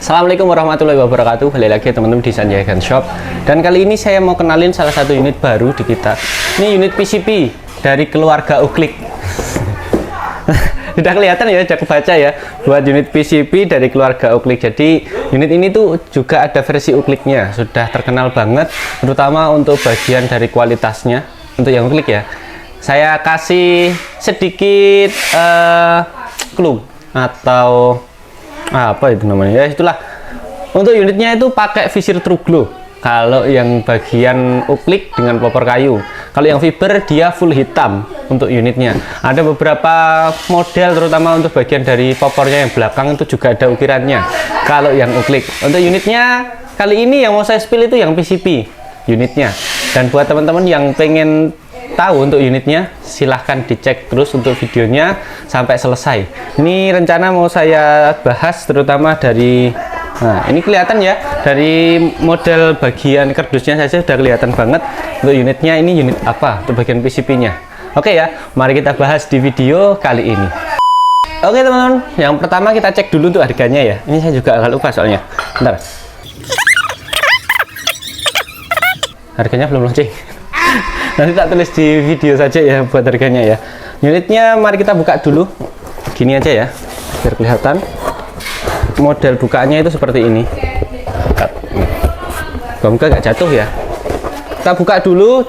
Assalamualaikum warahmatullahi wabarakatuh. Balik lagi teman-teman di Sanjaya Gun Shop. Dan kali ini saya mau kenalin salah satu unit baru di kita. Ini unit PCP dari keluarga Uklik. Sudah kelihatan ya, sudah kebaca ya, buat unit PCP dari keluarga Uklik. Jadi unit ini tuh juga ada versi Ukliknya, sudah terkenal banget, terutama untuk bagian dari kualitasnya. Untuk yang Uklik ya, saya kasih sedikit clue atau apa itu namanya ya, itulah. Untuk unitnya itu pakai visir True Glow kalau yang bagian Uklik dengan popor kayu. Kalau yang fiber dia full hitam. Untuk unitnya ada beberapa model, terutama untuk bagian dari popornya yang belakang itu juga ada ukirannya kalau yang Uklik. Untuk unitnya kali ini yang mau saya spill itu yang PCP unitnya. Dan buat teman-teman yang pengen tahu untuk unitnya, silahkan dicek terus untuk videonya sampai selesai. Ini rencana mau saya bahas terutama dari, nah ini kelihatan ya, dari model bagian kardusnya saja sudah kelihatan banget untuk unitnya ini unit apa untuk bagian PCP nya. Oke ya, mari kita bahas di video kali ini. Oke teman-teman, yang pertama kita cek dulu untuk harganya ya. Ini saya juga agak lupa soalnya, bentar, harganya belum launching. Nanti tak tulis di video saja ya buat harganya ya. Unitnya mari kita buka dulu. Gini aja ya, biar kelihatan. Model bukaannya itu seperti ini. Semoga nggak jatuh ya. Kita buka dulu.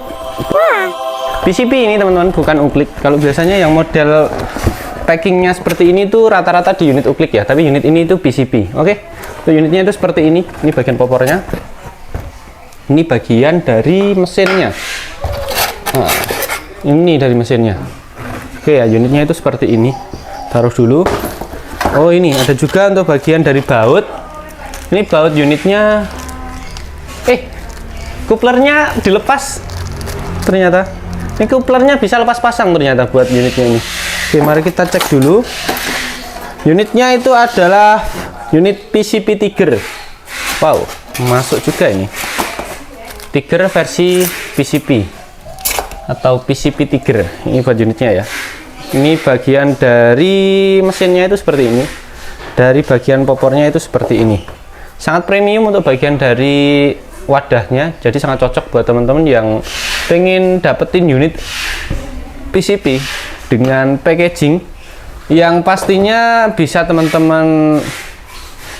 PCP ini teman-teman, bukan Uklik. Kalau biasanya yang model packingnya seperti ini tuh rata-rata di unit Uklik ya. Tapi unit ini itu PCP. Oke. Untuk unitnya itu seperti ini. Ini bagian popornya. Ini bagian dari mesinnya. Nah, ini dari mesinnya. Oke ya, unitnya itu seperti ini. Taruh dulu. Oh, ini ada juga untuk bagian dari baut. Ini baut unitnya. Kuplernya dilepas ternyata. Ini kuplernya bisa lepas pasang ternyata buat unitnya ini. Oke, mari kita cek dulu. Unitnya itu adalah unit PCP Tiger. Wow, masuk juga ini. Tiger versi PCP atau PCP Tiger. Ini buat unitnya ya. Ini bagian dari mesinnya itu seperti ini. Dari bagian popornya itu seperti ini. Sangat premium untuk bagian dari wadahnya. Jadi sangat cocok buat teman-teman yang pengen dapetin unit PCP dengan packaging yang pastinya bisa teman-teman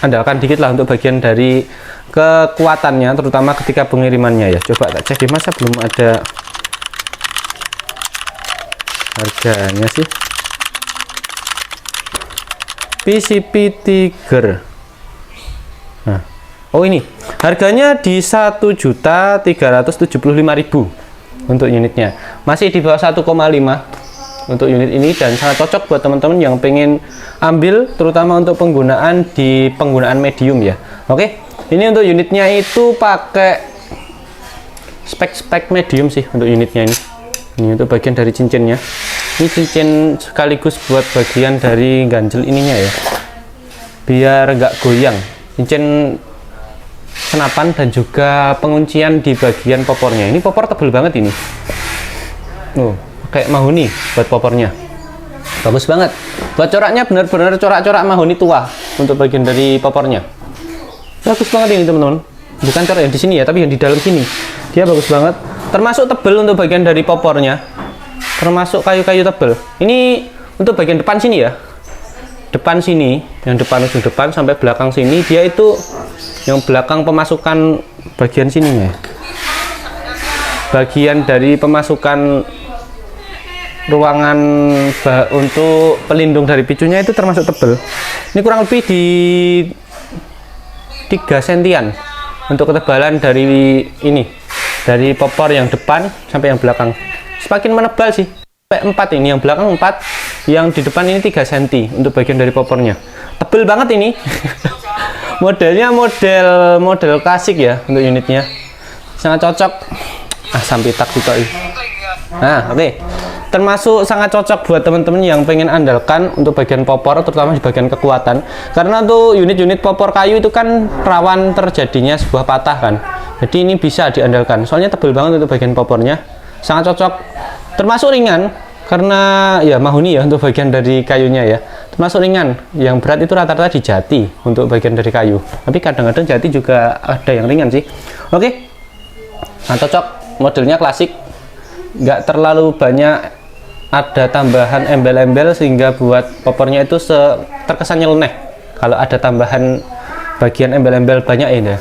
andalkan dikit lah untuk bagian dari kekuatannya, terutama ketika pengirimannya ya. Coba tak cek di masa belum ada harganya sih. PCP Tiger. Nah, oh ini harganya di 1.375.000 untuk unitnya. Masih di bawah 1,5 untuk unit ini dan sangat cocok buat teman-teman yang pengen ambil, terutama untuk penggunaan medium ya. Oke, ini untuk unitnya itu pakai spek medium sih untuk unitnya ini. Ini untuk bagian dari cincinnya. Ini cincin sekaligus buat bagian dari ganjel ininya ya, biar nggak goyang. Cincin senapan dan juga penguncian di bagian popornya. Ini popor tebel banget ini. Kayak mahoni buat popornya. Bagus banget. Buat coraknya benar-benar corak-corak mahoni tua untuk bagian dari popornya. Bagus banget ini teman-teman. Bukan corak yang di sini ya, tapi yang di dalam sini. Dia bagus banget. Termasuk tebel untuk bagian dari popornya. Termasuk kayu-kayu tebel. Ini untuk bagian depan sini ya. Depan sini, yang depan ujung depan sampai belakang sini, dia itu yang belakang pemasukan bagian sininya. Bagian dari pemasukan ruangan untuk pelindung dari picunya itu termasuk tebel. Ini kurang lebih di 3 sentian untuk ketebalan dari ini, dari popor yang depan sampai yang belakang. Semakin menebal sih, sampai 4 ini, yang belakang 4, yang di depan ini 3 cm untuk bagian dari popornya. Tebel banget ini. Modelnya model klasik ya untuk unitnya. Sangat cocok. Sampai tak juga. Nah, oke. Termasuk sangat cocok buat teman-teman yang pengen andalkan untuk bagian popor, terutama di bagian kekuatan. Karena tuh unit-unit popor kayu itu kan rawan terjadinya sebuah patah kan. Jadi ini bisa diandalkan. Soalnya tebel banget untuk bagian popornya. Sangat cocok. Termasuk ringan karena ya mahoni ya untuk bagian dari kayunya ya. termasuk ringan. Yang berat itu rata-rata di jati untuk bagian dari kayu, tapi kadang-kadang jati juga ada yang ringan sih. Oke, nah cocok, modelnya klasik, nggak terlalu banyak ada tambahan embel-embel sehingga buat popornya itu terkesan nyeleneh. Kalau ada tambahan bagian embel-embel banyak ini,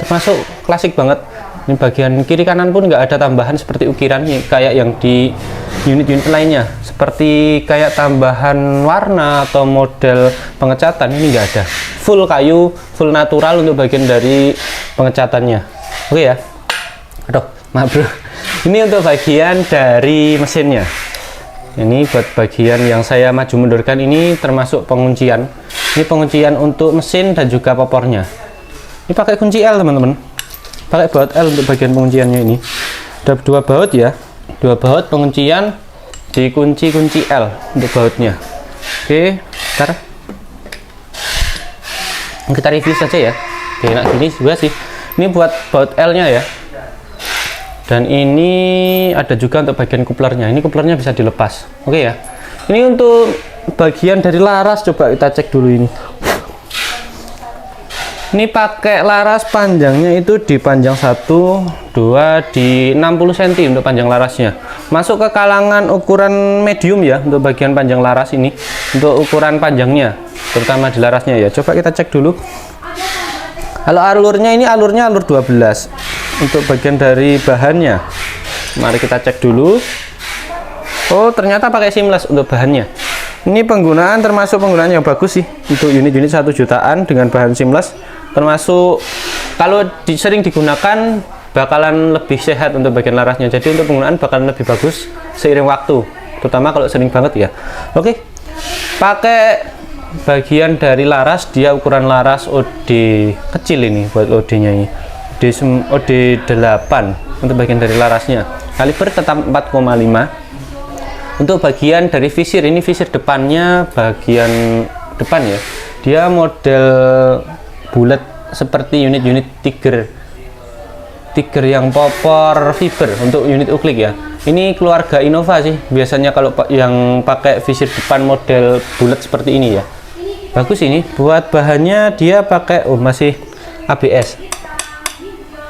termasuk klasik banget. Ini bagian kiri kanan pun nggak ada tambahan seperti ukiran kayak yang di unit-unit lainnya, seperti kayak tambahan warna atau model pengecatan. Ini nggak ada, full kayu, full natural untuk bagian dari pengecatannya. Oke ya. Aduh, maaf bro, ini untuk bagian dari mesinnya. Ini buat bagian yang saya maju mundurkan, ini termasuk penguncian. Ini penguncian untuk mesin dan juga popornya. Ini pakai kunci L teman-teman, pakai baut L untuk bagian pengunciannya. Ini ada 2 baut ya, 2 baut penguncian, dikunci kunci L untuk bautnya. Oke, ntar kita review saja ya. Oke, nah gini juga sih, ini buat baut L nya ya. Dan ini ada juga untuk bagian kuplernya. Ini kuplernya bisa dilepas. Oke ya. Ini untuk bagian dari laras, coba kita cek dulu ini. Ini pakai laras panjangnya itu di panjang 1, 2 di 60 cm untuk panjang larasnya. Masuk ke kalangan ukuran medium ya untuk bagian panjang laras ini. Untuk ukuran panjangnya, terutama di larasnya ya. Coba kita cek dulu. Kalau alurnya ini alurnya alur 12. Untuk bagian dari bahannya, mari kita cek dulu. Oh, ternyata pakai seamless untuk bahannya. Ini penggunaan termasuk penggunaan yang bagus sih untuk unit-unit 1 jutaan dengan bahan seamless. Termasuk kalau sering digunakan bakalan lebih sehat untuk bagian larasnya. Jadi untuk penggunaan bakalan lebih bagus seiring waktu, terutama kalau sering banget ya. Oke, pakai bagian dari laras, dia ukuran laras OD kecil ini buat OD-nya ini. OD 8 untuk bagian dari larasnya. Kaliber tetap 4,5. Untuk bagian dari visir, ini visir depannya bagian depan ya. Dia model bulat seperti unit-unit Tiger yang popor fiber untuk unit uklik ya. Ini keluarga Innova sih. Biasanya kalau yang pakai visir depan model bulat seperti ini ya. Bagus ini. Buat bahannya dia pakai masih ABS.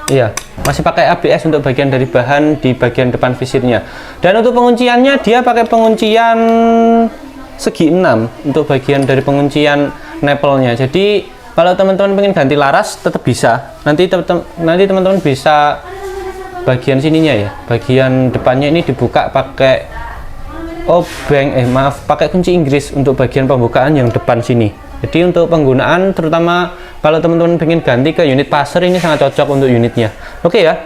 Iya, masih pakai ABS untuk bagian dari bahan di bagian depan visirnya. Dan untuk pengunciannya dia pakai penguncian segi 6 untuk bagian dari penguncian nepelnya. Jadi kalau teman-teman pengen ganti laras tetap bisa. Nanti teman-teman bisa bagian sininya ya. Bagian depannya ini dibuka pakai pakai kunci Inggris untuk bagian pembukaan yang depan sini. Jadi untuk penggunaan terutama kalau teman-teman pengen ganti ke unit passer, ini sangat cocok untuk unitnya. Oke ya,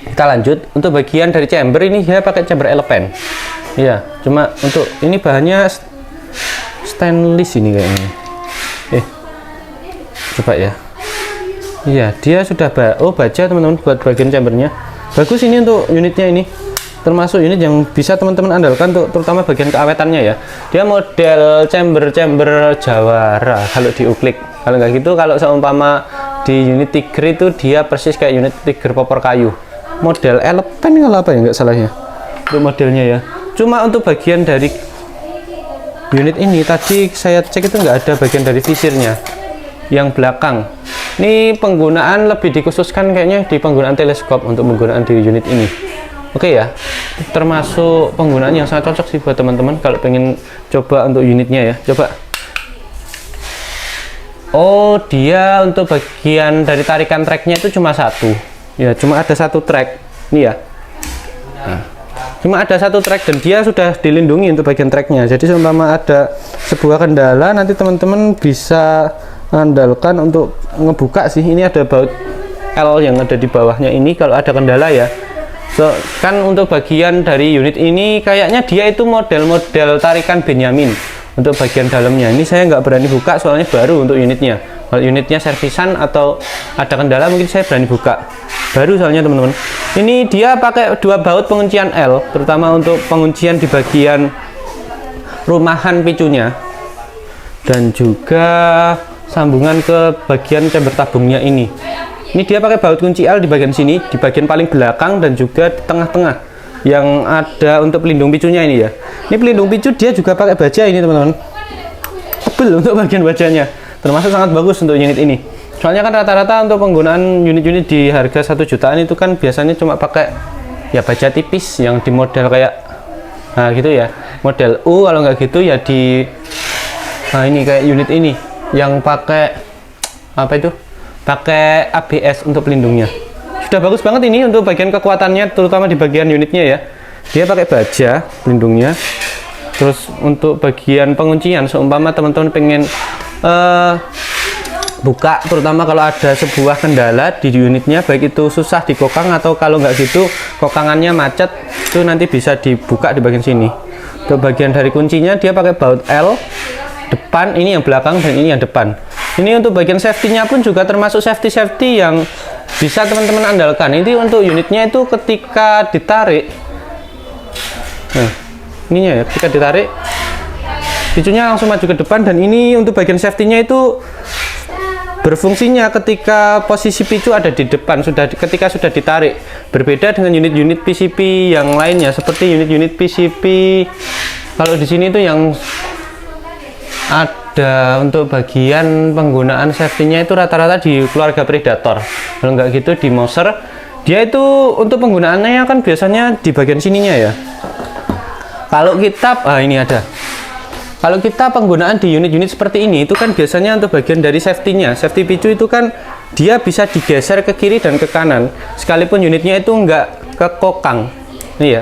kita lanjut. Untuk bagian dari chamber ini dia pakai chamber elephant. Iya, cuma untuk ini bahannya stainless ini kayaknya. Coba ya. Iya, dia sudah baja teman-teman buat bagian chambernya. Bagus ini untuk unitnya ini. Termasuk unit yang bisa teman-teman andalkan untuk terutama bagian keawetannya ya. Dia model chamber Jawara kalau di uklik. Kalau nggak gitu, kalau seumpama di unit Tiger itu dia persis kayak unit Tiger popor kayu. Model elephant kalau apa ya nggak salahnya untuk modelnya ya. Cuma untuk bagian dari unit ini tadi saya cek itu nggak ada bagian dari visirnya yang belakang. Ini penggunaan lebih dikhususkan kayaknya di penggunaan teleskop untuk penggunaan di unit ini. Oke ya, termasuk penggunaan yang sangat cocok sih buat teman-teman kalau pengen coba untuk unitnya ya. Coba. Oh, dia untuk bagian dari tarikan treknya itu cuma 1 ya, cuma ada 1 trek ini ya. Nah, cuma ada 1 trek dan dia sudah dilindungi untuk bagian treknya. Jadi seumpama ada sebuah kendala, nanti teman-teman bisa andalkan untuk ngebuka sih. Ini ada baut L yang ada di bawahnya ini kalau ada kendala ya. Kan untuk bagian dari unit ini kayaknya dia itu model-model tarikan Benyamin untuk bagian dalamnya. Ini saya nggak berani buka soalnya baru untuk unitnya. Kalau unitnya servisan atau ada kendala mungkin saya berani buka. Baru soalnya teman-teman. Ini dia pakai 2 baut penguncian L, terutama untuk penguncian di bagian rumahan picunya dan juga sambungan ke bagian chamber tabungnya ini. Ini dia pakai baut kunci L di bagian sini, di bagian paling belakang dan juga di tengah-tengah yang ada untuk pelindung picunya ini ya. Ini pelindung picu dia juga pakai baja ini teman-teman. tebel untuk bagian bajanya, termasuk sangat bagus untuk unit ini. Soalnya kan rata-rata untuk penggunaan unit-unit di harga 1 jutaan itu kan biasanya cuma pakai ya baja tipis yang di model kayak gitu ya, model U. Kalau nggak gitu ya di ini kayak unit ini yang pakai apa itu, pakai ABS untuk pelindungnya. Sudah bagus banget ini untuk bagian kekuatannya, terutama di bagian unitnya ya. Dia pakai baja pelindungnya. Terus untuk bagian penguncian, seumpama teman-teman pengen buka, terutama kalau ada sebuah kendala di unitnya, baik itu susah dikokang atau kalau nggak gitu kokangannya macet, itu nanti bisa dibuka di bagian sini. Untuk bagian dari kuncinya dia pakai baut L depan, ini yang belakang dan ini yang depan. Ini untuk bagian safety-nya pun juga termasuk safety yang bisa teman-teman andalkan. Ini untuk unitnya itu ketika ditarik, ininya ya, ketika ditarik picunya langsung maju ke depan, dan ini untuk bagian safety-nya itu berfungsinya ketika posisi picu ada di depan ketika sudah ditarik. Berbeda dengan unit-unit PCP yang lainnya, seperti unit-unit PCP kalau di sini itu yang ada untuk bagian penggunaan safety-nya itu rata-rata di keluarga Predator. Kalau nggak gitu di Mouser, dia itu untuk penggunaannya kan biasanya di bagian sininya ya. Kalau kita ini ada. Kalau kita penggunaan di unit-unit seperti ini itu kan biasanya untuk bagian dari safety-nya. Safety picu itu kan dia bisa digeser ke kiri dan ke kanan. Sekalipun unitnya itu nggak kekokang. Ini ya.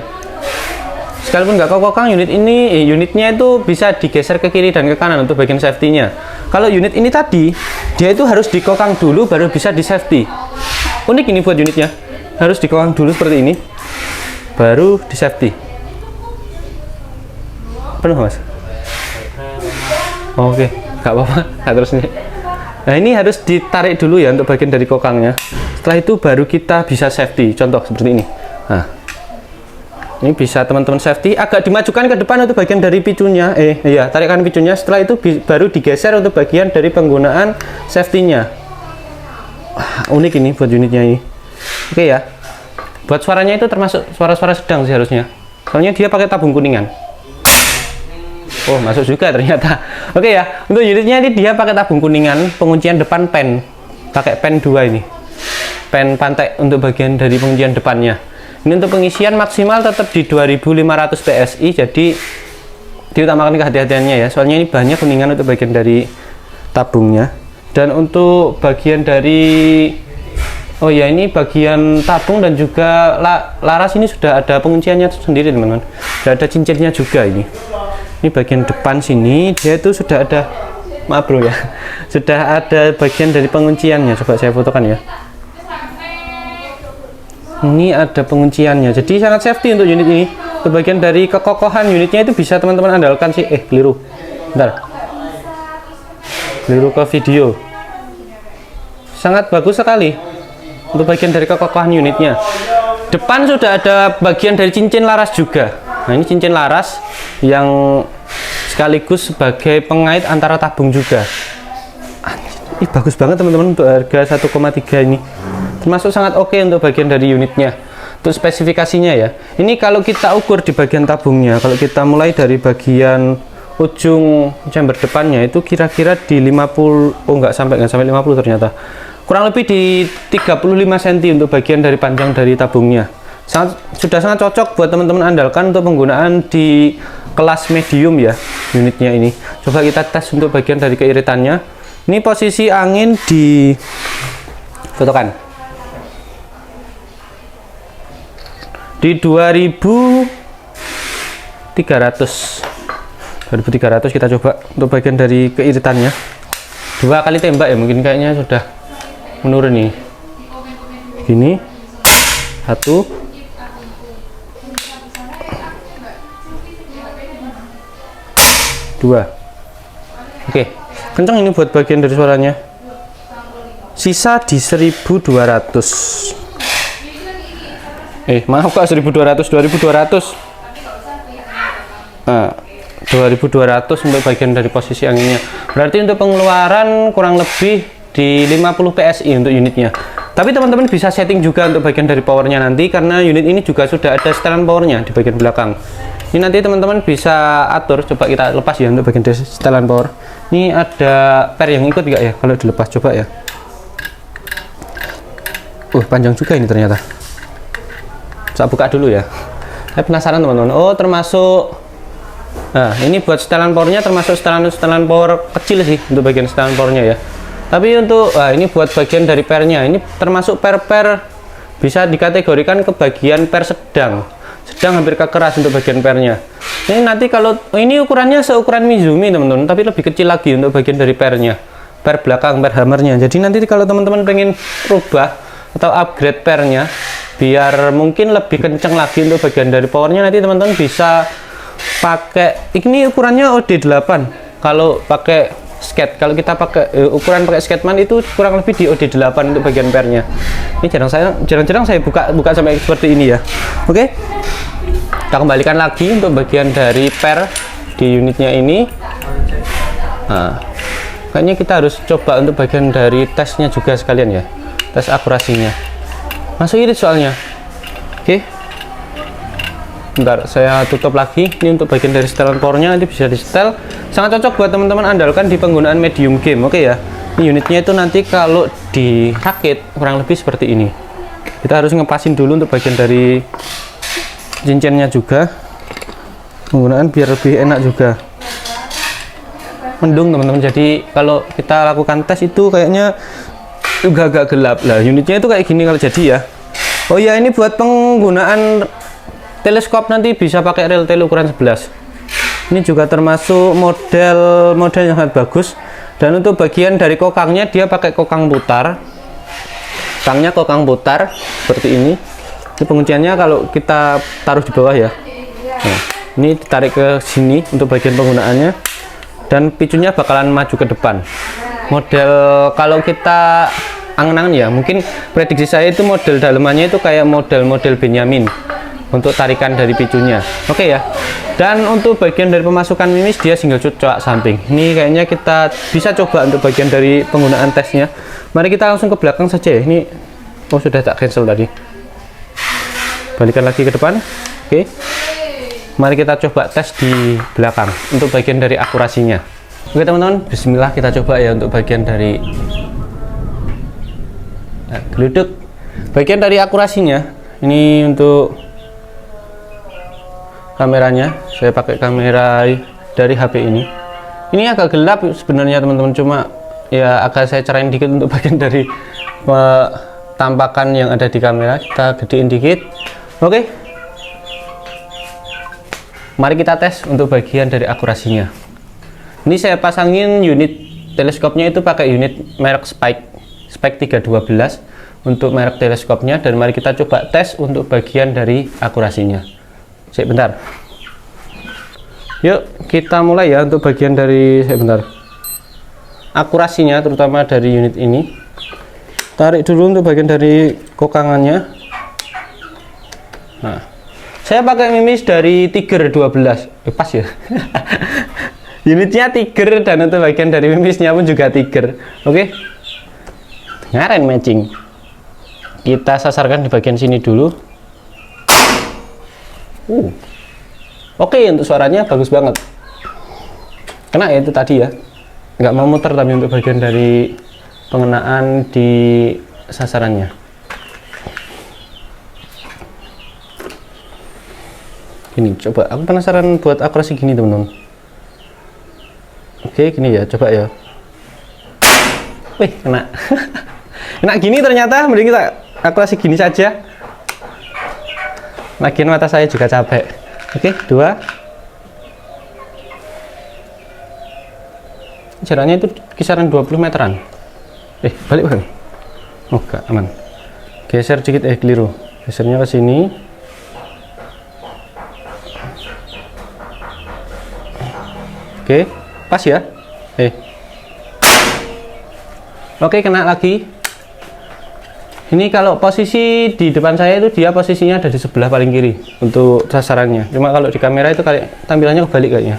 Sekalipun nggak kekokang, unitnya itu bisa digeser ke kiri dan ke kanan untuk bagian safety-nya. Kalau unit ini tadi, dia itu harus dikokang dulu baru bisa di safety. Unik ini buat unitnya. Harus dikokang dulu seperti ini baru di safety. Penuh mas? Oke, nggak apa-apa, nggak terus nih. Nah ini harus ditarik dulu ya untuk bagian dari kokangnya. Setelah itu baru kita bisa safety. Contoh seperti ini. Nah, ini bisa teman-teman safety. Agak dimajukan ke depan untuk bagian dari picunya. Tarikan picunya. Setelah itu baru digeser untuk bagian dari penggunaan safety-nya. Unik ini buat unitnya ini. Oke ya. Buat suaranya itu termasuk suara-suara sedang sih harusnya. Soalnya dia pakai tabung kuningan. Oh, masuk juga ternyata. Oke ya, untuk unitnya ini dia pakai tabung kuningan, penguncian depan pen. Pakai pen 2 ini. Pen pantai untuk bagian dari penguncian depannya. Ini untuk pengisian maksimal tetap di 2500 PSI, jadi diutamakan kehati-hatiannya ya. Soalnya ini bahannya kuningan untuk bagian dari tabungnya. Dan untuk bagian dari ini bagian tabung dan juga laras ini sudah ada pengunciannya sendiri teman-teman. Sudah ada cincinnya juga ini. Ini bagian depan sini dia itu sudah ada, maaf bro ya, sudah ada bagian dari pengunciannya. Coba saya fotokan ya. Ini ada pengunciannya, jadi sangat safety untuk unit ini. Untuk bagian dari kekokohan unitnya itu bisa teman-teman andalkan sih. Keliru, bentar, keliru ke video. Sangat bagus sekali untuk bagian dari kekokohan unitnya. Depan sudah ada bagian dari cincin laras juga. Nah ini cincin laras yang sekaligus sebagai pengait antara tabung juga. Ini bagus banget teman-teman untuk harga 1,3 ini. Termasuk sangat oke untuk bagian dari unitnya. Untuk spesifikasinya ya. Ini kalau kita ukur di bagian tabungnya, kalau kita mulai dari bagian ujung chamber depannya itu kira-kira di 50, nggak sampai 50 ternyata. Kurang lebih di 35 cm untuk bagian dari panjang dari tabungnya. Sudah sangat cocok buat teman-teman andalkan untuk penggunaan di kelas medium ya unitnya ini. Coba kita tes untuk bagian dari keiritannya. Ini posisi angin di fotokan di 2300 kita coba untuk bagian dari keiritannya. 2 kali tembak ya, mungkin kayaknya sudah menurun nih. Gini 1 2. Oke, kencang ini buat bagian dari suaranya. Sisa di 1200. Maaf kak, 1200. Nah, 2200 untuk bagian dari posisi anginnya. Berarti untuk pengeluaran kurang lebih di 50 PSI untuk unitnya. Tapi teman-teman bisa setting juga untuk bagian dari powernya nanti, karena unit ini juga sudah ada setelan powernya di bagian belakang. Ini nanti teman-teman bisa atur. Coba kita lepas ya untuk bagian dari setelan power. Ini ada per yang ikut nggak ya kalau dilepas, coba ya. Panjang juga ini ternyata. Saya buka dulu ya. Saya penasaran teman-teman. Oh, termasuk. Nah, ini buat setelan powernya, termasuk setelan power kecil sih untuk bagian setelan powernya ya. Tapi untuk ini buat bagian dari pernya. Ini termasuk per bisa dikategorikan ke bagian per sedang hampir ke keras untuk bagian pernya. Ini nanti kalau ini ukurannya seukuran Mizumi teman-teman, tapi lebih kecil lagi untuk bagian dari pernya, per belakang, per hammernya. Jadi nanti kalau teman-teman pengen rubah atau upgrade pernya biar mungkin lebih kenceng lagi untuk bagian dari powernya, nanti teman-teman bisa pakai ini ukurannya OD8 kalau pakai skate. Kalau kita pakai ukuran pakai skateman itu kurang lebih di OD8 untuk bagian pernya. Ini jarang-jarang saya buka sampai seperti ini ya. Oke, kita kembalikan lagi untuk bagian dari per di unitnya ini. Nah, kayaknya kita harus coba untuk bagian dari tesnya juga sekalian ya, tes akurasinya. Masuk irit soalnya. Oke, bentar saya tutup lagi. Ini untuk bagian dari setelan powernya, nanti bisa di setel. Sangat cocok buat teman-teman andalkan di penggunaan medium game. Oke ya, ini unitnya itu nanti kalau dirakit kurang lebih seperti ini. Kita harus ngepasin dulu untuk bagian dari cincinnya juga, penggunaan biar lebih enak juga. Mendung teman-teman, jadi kalau kita lakukan tes itu kayaknya juga agak gelap lah. Unitnya itu kayak gini kalau jadi ya. Oh ya, ini buat penggunaan teleskop nanti bisa pakai rel tele ukuran 11. Ini juga termasuk model yang sangat bagus. Dan untuk bagian dari kokangnya dia pakai kokang putar. Kokangnya kokang putar seperti ini. Ini pengunciannya kalau kita taruh di bawah ya. Nah, ini ditarik ke sini untuk bagian penggunaannya. Dan picunya bakalan maju ke depan. Model kalau kita angen-angen ya, mungkin prediksi saya itu model dalemannya itu kayak model Benyamin untuk tarikan dari picunya. Oke ya. Dan untuk bagian dari pemasukan mimis dia single shoot coak samping. Ini kayaknya kita bisa coba untuk bagian dari penggunaan tesnya. Mari kita langsung ke belakang saja ya. Ini sudah tak cancel tadi. Balikan lagi ke depan. Oke. Mari kita coba tes di belakang untuk bagian dari akurasinya. Oke teman-teman, bismillah kita coba ya untuk bagian dari geluduk. Bagian dari akurasinya ini untuk kameranya, saya pakai kamera dari HP ini. Ini agak gelap sebenarnya teman-teman, cuma ya agak saya cerain dikit untuk bagian dari tampakan yang ada di kamera. Kita gedein dikit. Oke, mari kita tes untuk bagian dari akurasinya. Ini saya pasangin unit teleskopnya itu pakai unit merek Spike 312 untuk merek teleskopnya, dan mari kita coba tes untuk bagian dari akurasinya. Sebentar. Yuk kita mulai ya untuk bagian dari akurasinya, terutama dari unit ini. Tarik dulu untuk bagian dari kokangannya. Nah, saya pakai mimis dari Tiger 12. Pas ya. Unitnya Tiger dan untuk bagian dari mimisnya pun juga Tiger. Oke. Ngaren matching. Kita sasarkan di bagian sini dulu. Oke, untuk suaranya bagus banget. Kena ya itu tadi ya. Nggak mau muter tapi untuk bagian dari pengenaan di sasarannya. Ini coba, aku penasaran buat akurasi gini teman-teman. Oke, gini ya, coba ya. Wih, kena. Kena gini ternyata, mending kita akurasi gini saja. Lagian mata saya juga capek. Oke, 2. Jaraknya itu kisaran 20 meteran. Balik bang. Oh, enggak, aman. Geser dikit, keliru. Gesernya ke sini. Oke, pas ya. Oke, kena lagi. Ini kalau posisi di depan saya itu dia posisinya ada di sebelah paling kiri untuk sasarannya. Cuma kalau di kamera itu kayak tampilannya kebalik kayaknya.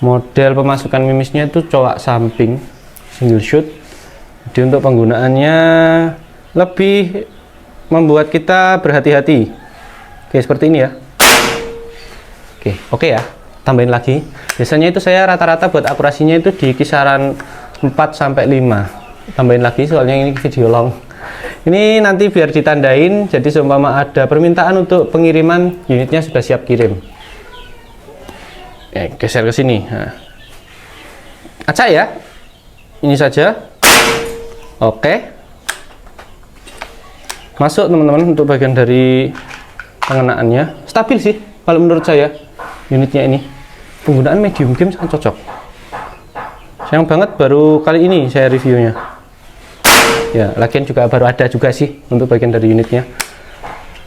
Model pemasukan mimisnya itu coak samping single shoot. Jadi untuk penggunaannya lebih membuat kita berhati-hati. Oke, seperti ini ya. Oke ya. tambahin lagi. Biasanya itu saya rata-rata buat akurasinya itu di kisaran 4 sampai 5. Tambahin lagi soalnya ini video long. Ini nanti biar ditandain, jadi seumpama ada permintaan untuk pengiriman, unitnya sudah siap kirim. Ya, geser ke sini. Nah. Acak ya. Ini saja. Oke. Masuk teman-teman untuk bagian dari pengenaannya. Stabil sih kalau menurut saya unitnya ini. Penggunaan medium game sangat cocok. Sayang banget baru kali ini saya reviewnya. Ya, lagian juga baru ada juga sih untuk bagian dari unitnya.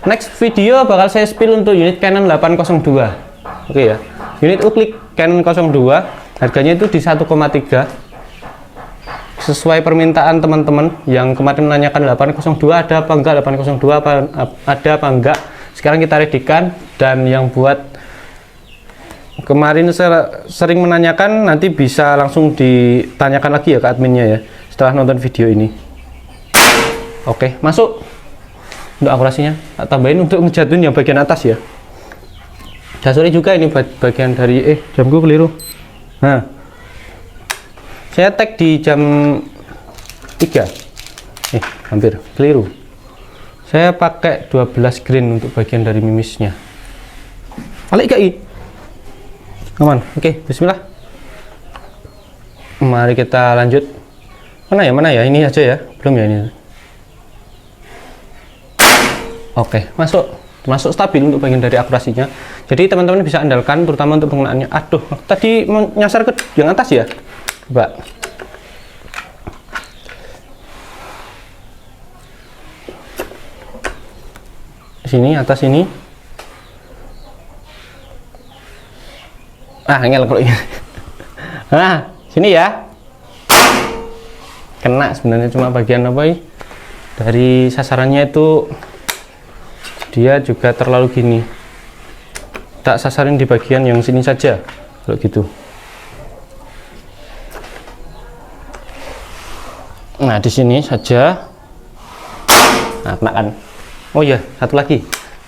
Next video bakal saya spill untuk unit Canon 802. Oke ya. Unit uklik Canon 02 harganya itu di 1,3. Sesuai permintaan teman-teman yang kemarin menanyakan 802 ada apa enggak, 802 ada apa enggak. Sekarang kita readykan, dan yang buat kemarin sering menanyakan nanti bisa langsung ditanyakan lagi ya ke adminnya ya setelah nonton video ini. Oke, masuk untuk akurasinya. Tambahin untuk ngejatuhin yang bagian atas ya. Dasarnya juga ini bagian dari jamku keliru. Nah, saya tag di jam 3. Hampir keliru. Saya pakai 12 green untuk bagian dari mimisnya. Balik ke aman. Oke, bismillah. Mari kita lanjut. Mana ya? Ini aja ya. Belum ya ini. Oke, masuk stabil untuk bagian dari akurasinya. Jadi teman-teman bisa andalkan terutama untuk penggunaannya. Aduh, tadi menyasar ke yang atas ya. Coba. Sini atas ini. Angel kalau ini. Nah, sini ya. Kena sebenarnya cuma bagian apa ini? Dari sasarannya itu dia juga terlalu gini, tak sasarin di bagian yang sini saja kalau gitu. Nah di sini saja. Nah kena kan. Oh iya, satu lagi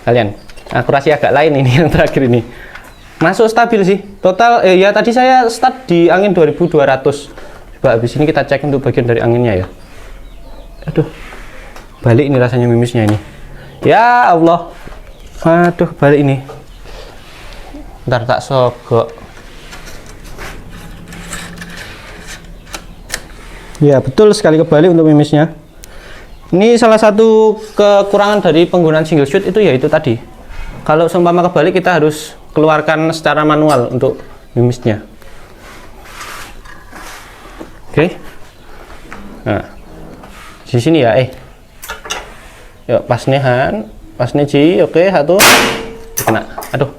kalian, akurasi agak lain ini yang terakhir ini. Masuk stabil sih total. Ya tadi saya start di angin 2200. Coba habis ini kita cek untuk bagian dari anginnya ya. Aduh, balik ini rasanya mimisnya ini. Ya Allah, aduh balik ini. Ntar tak sogok. Ya betul sekali kebalik untuk mimisnya. Ini salah satu kekurangan dari penggunaan single shoot itu yaitu tadi. Kalau seumpama kebalik kita harus keluarkan secara manual untuk mimisnya. Oke. Nah, di sini ya. Yuk, pas nih Ji. Oke, satu kena. Aduh.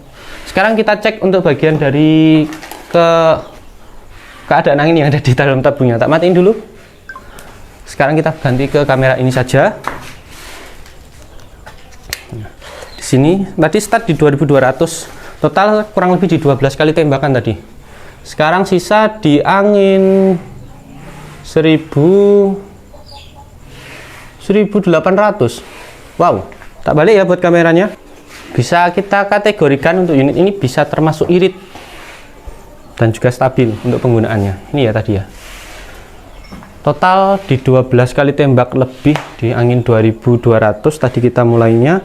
Sekarang kita cek untuk bagian dari keadaan angin yang ada di dalam tabungnya. Tak matiin dulu. Sekarang kita ganti ke kamera ini saja. Di sini tadi start di 2200. Total kurang lebih di 12 kali tembakan tadi. Sekarang sisa di angin 1800. Wow, tak balik ya buat kameranya. Bisa kita kategorikan untuk unit ini bisa termasuk irit dan juga stabil untuk penggunaannya. Ini ya tadi ya. Total di 12 kali tembak lebih di angin 2200 tadi kita mulainya.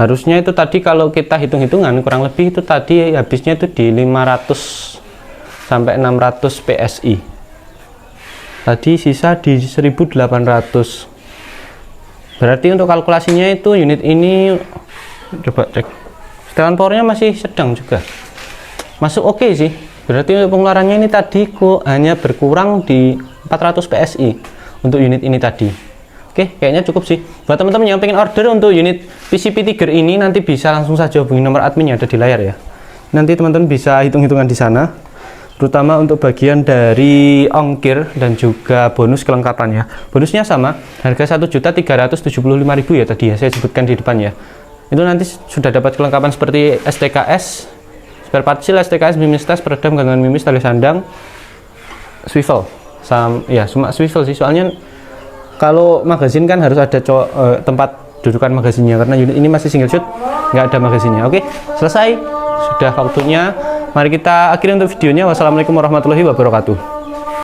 Harusnya itu tadi kalau kita hitung-hitungan kurang lebih itu tadi habisnya itu di 500 sampai 600 PSI. Tadi sisa di 1800. Berarti untuk kalkulasinya itu unit ini coba cek setelan powernya masih sedang juga, masuk oke sih. Berarti untuk pengeluarannya ini tadi kok hanya berkurang di 400 PSI untuk unit ini tadi. Oke, kayaknya cukup sih buat teman-teman yang pengen order untuk unit PCP Tiger ini. Nanti bisa langsung saja hubungi nomor admin yang ada di layar ya. Nanti teman-teman bisa hitung-hitungan di sana, terutama untuk bagian dari ongkir dan juga bonus kelengkapannya. Bonusnya sama, harga 1.375.000 ya tadi ya saya sebutkan di depan ya. Itu nanti sudah dapat kelengkapan seperti STKS, spare part seal, STKS, mimis tas, peredam gangguan mimis, tali sandang, swivel, ya cuma swivel sih, soalnya kalau magazin kan harus ada tempat dudukan magazinnya, karena unit ini masih single shoot, nggak ada magazinnya. Oke, selesai. sudah waktunya. Mari kita akhiri untuk videonya. Wassalamualaikum warahmatullahi wabarakatuh.